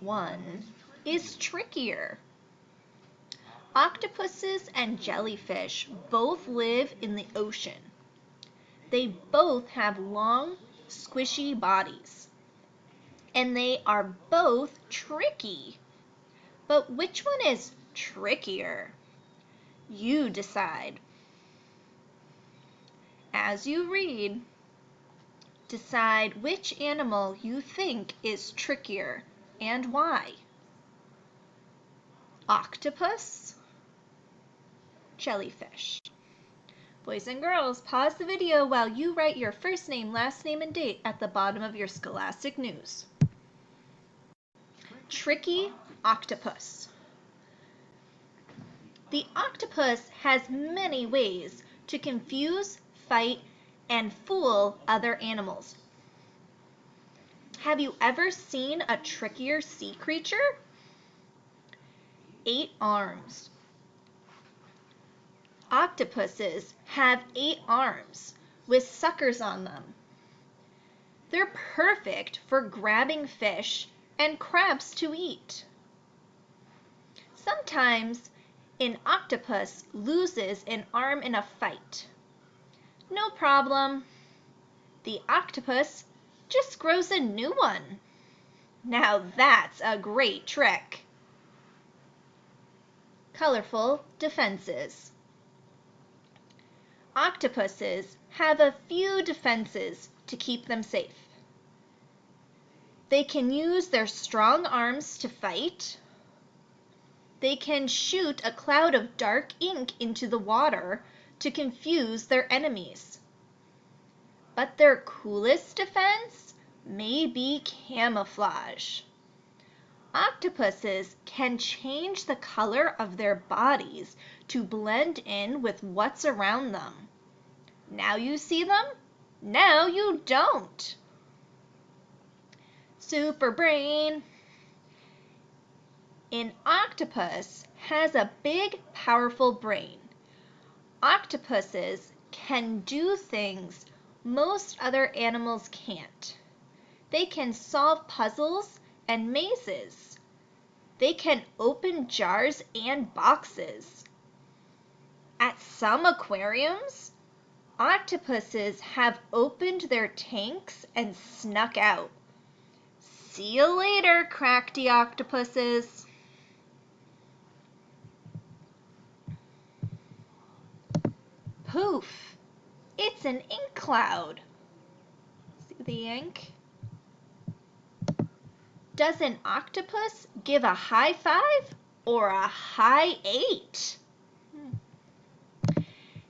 one is trickier? Octopuses and jellyfish both live in the ocean. They both have long, squishy bodies. And they are both tricky. But which one is trickier? You decide. As you read, decide which animal you think is trickier and why. Octopus? Jellyfish? Boys and girls, pause the video while you write your first name, last name, and date at the bottom of your Scholastic News. Tricky octopus. The octopus has many ways to confuse, fight, and fool other animals. Have you ever seen a trickier sea creature? 8 arms. Octopuses have 8 arms with suckers on them. They're perfect for grabbing fish and crabs to eat. Sometimes an octopus loses an arm in a fight. No problem. The octopus just grows a new one. Now that's a great trick. Colorful defenses. Octopuses have a few defenses to keep them safe. They can use their strong arms to fight. They can shoot a cloud of dark ink into the water to confuse their enemies. But their coolest defense may be camouflage. Octopuses can change the color of their bodies to blend in with what's around them. Now you see them, now you don't. Super brain. An octopus has a big, powerful brain. Octopuses can do things most other animals can't. They can solve puzzles and mazes. They can open jars and boxes. At some aquariums, octopuses have opened their tanks and snuck out. See you later, crafty octopuses. Poof! It's an ink cloud. See the ink? Does an octopus give a high 5 or a high 8?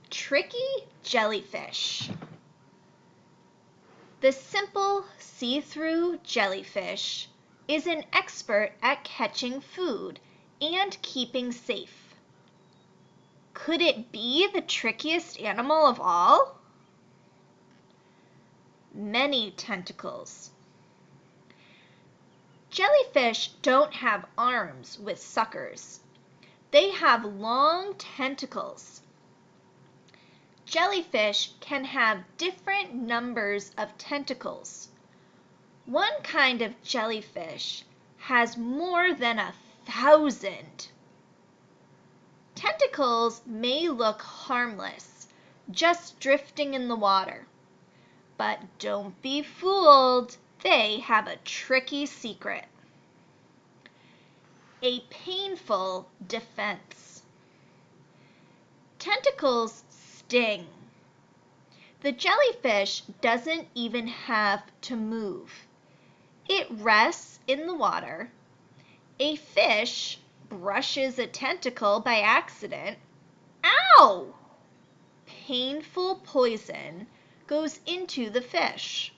Tricky jellyfish. The simple see-through jellyfish is an expert at catching food and keeping safe. Could it be the trickiest animal of all? Many tentacles. Jellyfish don't have arms with suckers. They have long tentacles. Jellyfish can have different numbers of tentacles. One kind of jellyfish has more than 1,000. Tentacles may look harmless, just drifting in the water. But don't be fooled, they have a tricky secret. A painful defense. Tentacles sting. The jellyfish doesn't even have to move. It rests in the water. A fish brushes a tentacle by accident. Ow! Painful poison goes into the fish.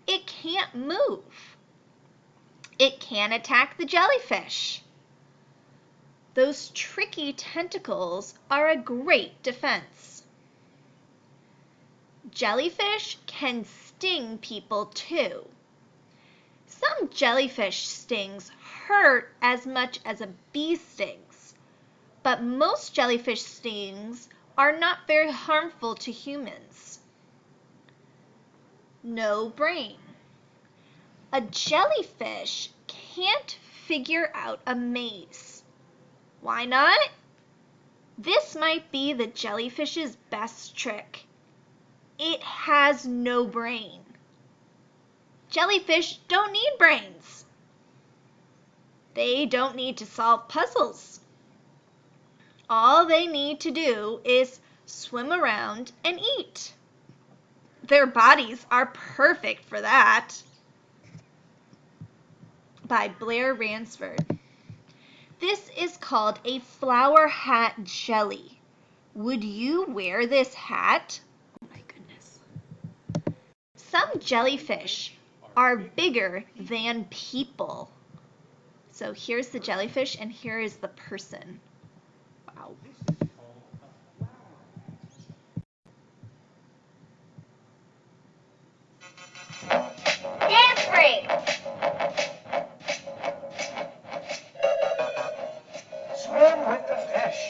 It can't move. It can't attack the jellyfish. Those tricky tentacles are a great defense. Jellyfish can sting people too. Some jellyfish stings hurt as much as a bee stings, but most jellyfish stings are not very harmful to humans. No brain. A jellyfish can't figure out a maze. Why not? This might be the jellyfish's best trick. It has no brain. Jellyfish don't need brains. They don't need to solve puzzles. All they need to do is swim around and eat. Their bodies are perfect for that. By Blair Ransford. This is called a flower hat jelly. Would you wear this hat? Oh my goodness. Some jellyfish are bigger than people. So here's the jellyfish and here is the person. Wow. Dance break! Swim with the fish.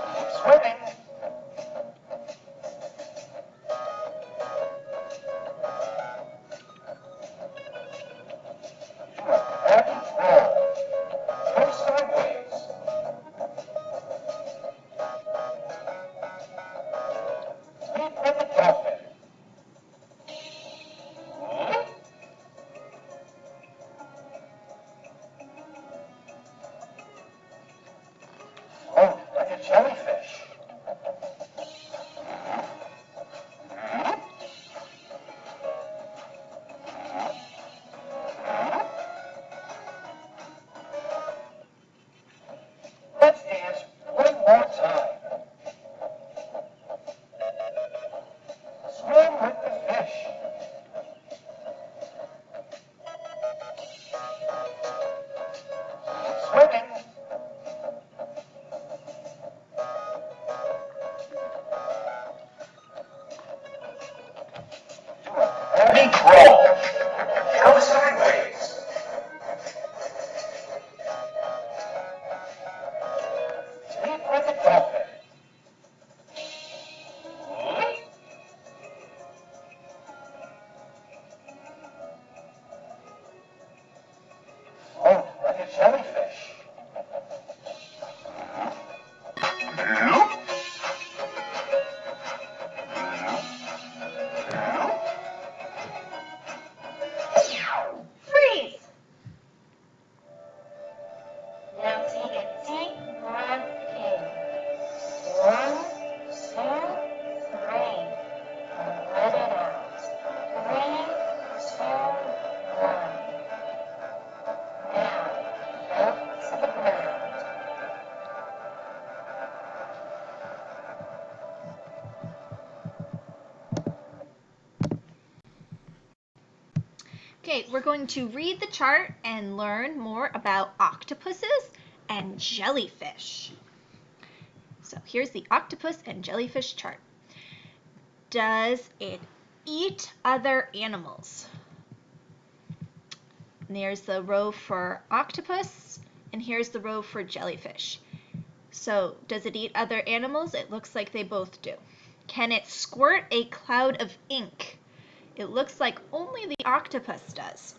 Keep swimming. Go sideways. Sleep with the dolphin. Float like a jellyfish. Let's dance one more time. Swim with the fish. Keep swimming. Do a belly crawl. Go sideways. Sleep with a dolphin. Float like a jellyfish. Freeze! Now take a deep breath in. 1, 2, 3. And let it out. 3, 2, 1. Now, up to the ground. Okay, we're going to read the chart and learn more about octopuses and jellyfish. So here's the octopus and jellyfish chart. Does it eat other animals? And there's the row for octopus, and here's the row for jellyfish. So does it eat other animals? It looks like they both do. Can it squirt a cloud of ink? It looks like only the octopus does.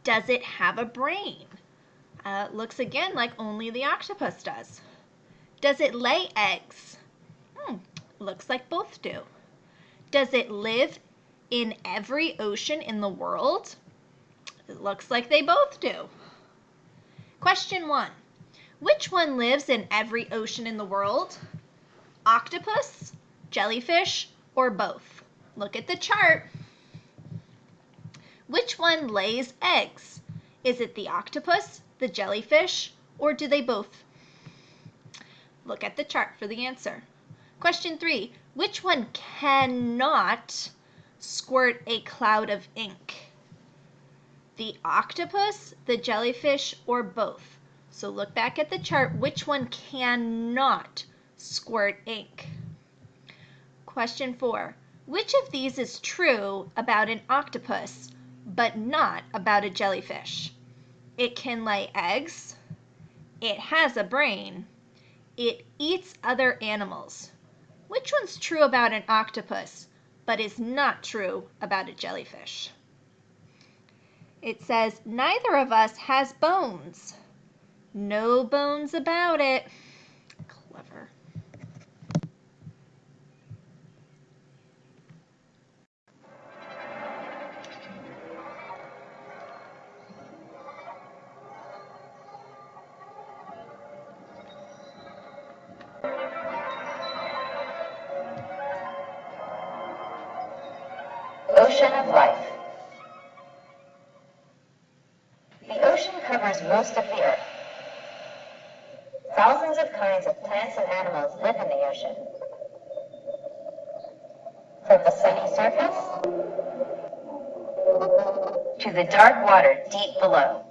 Does it have a brain? Looks again like only the octopus does. Does it lay eggs? Looks like both do. Does it live in every ocean in the world? It looks like they both do. Question 1. Which one lives in every ocean in the world? Octopus, jellyfish, or both? Look at the chart. Which one lays eggs? Is it the octopus, the jellyfish, or do they both? Look at the chart for the answer. Question 3. Which one cannot squirt a cloud of ink? The octopus, the jellyfish, or both? So look back at the chart. Which one cannot squirt ink? Question 4. Which of these is true about an octopus, but not about a jellyfish? It can lay eggs. It has a brain. It eats other animals. Which one's true about an octopus, but is not true about a jellyfish. It says, neither of us has bones. No bones about it. Clever. Ocean of life. The ocean covers most of the earth. Thousands of kinds of plants and animals live in the ocean. From the sunny surface to the dark water deep below.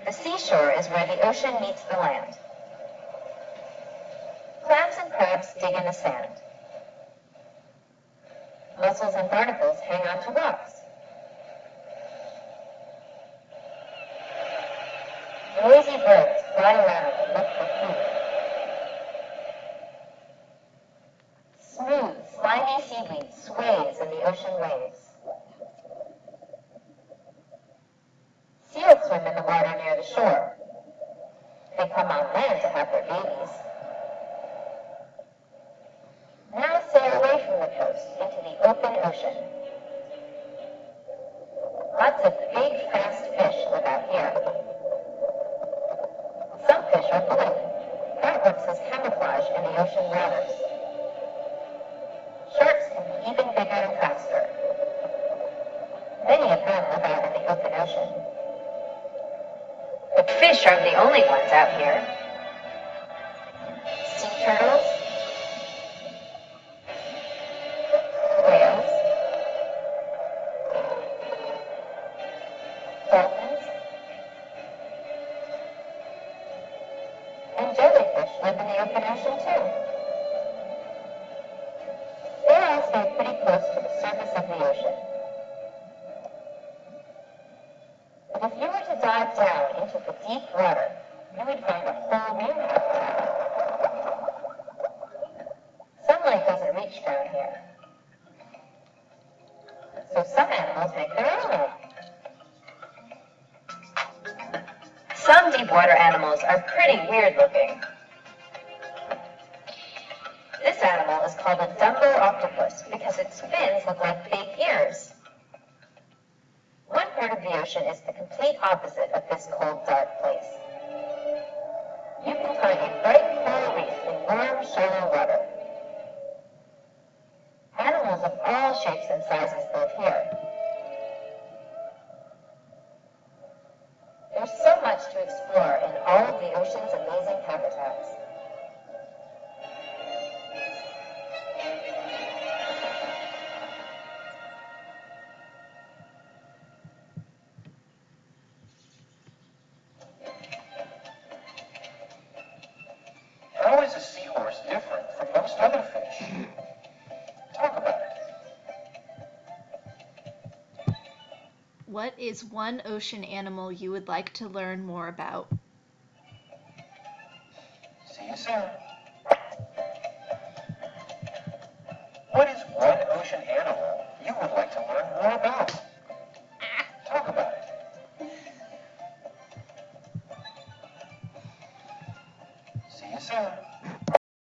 The seashore is where the ocean meets the land. Crabs and crabs dig in the sand. Mussels and barnacles hang onto rocks. Noisy birds fly around and look for food. Smooth, slimy seaweed sways in the ocean waves. Seals swim in the water near the shore. They come on land to have their babies. Now sail away from the coast into the open ocean. Lots of big, fast fish live out here. Some fish are blue. That works as camouflage in the ocean waters. Sharks can be even bigger and faster. Many of them live out in the open ocean. But fish aren't the only ones out here. Sea turtles, whales, dolphins, and jellyfish live in the open ocean too. They all stay pretty close to the surface of the ocean. But if you were to dive down into the deep water, you would find a whole new habitat. Sunlight doesn't reach down here. So some animals make their own home. Some deep water animals are pretty weird looking. This animal is called a Dumbo octopus because its fins look like big ears. One part of the ocean is the complete opposite of this cold, dark place. You can find a bright coral reef in warm, shallow water. Animals of all shapes and sizes live here. There's so much to explore in all of the ocean's amazing habitats. How is a seahorse different from most other fish? Talk about it. What is one ocean animal you would like to learn more about? See you soon.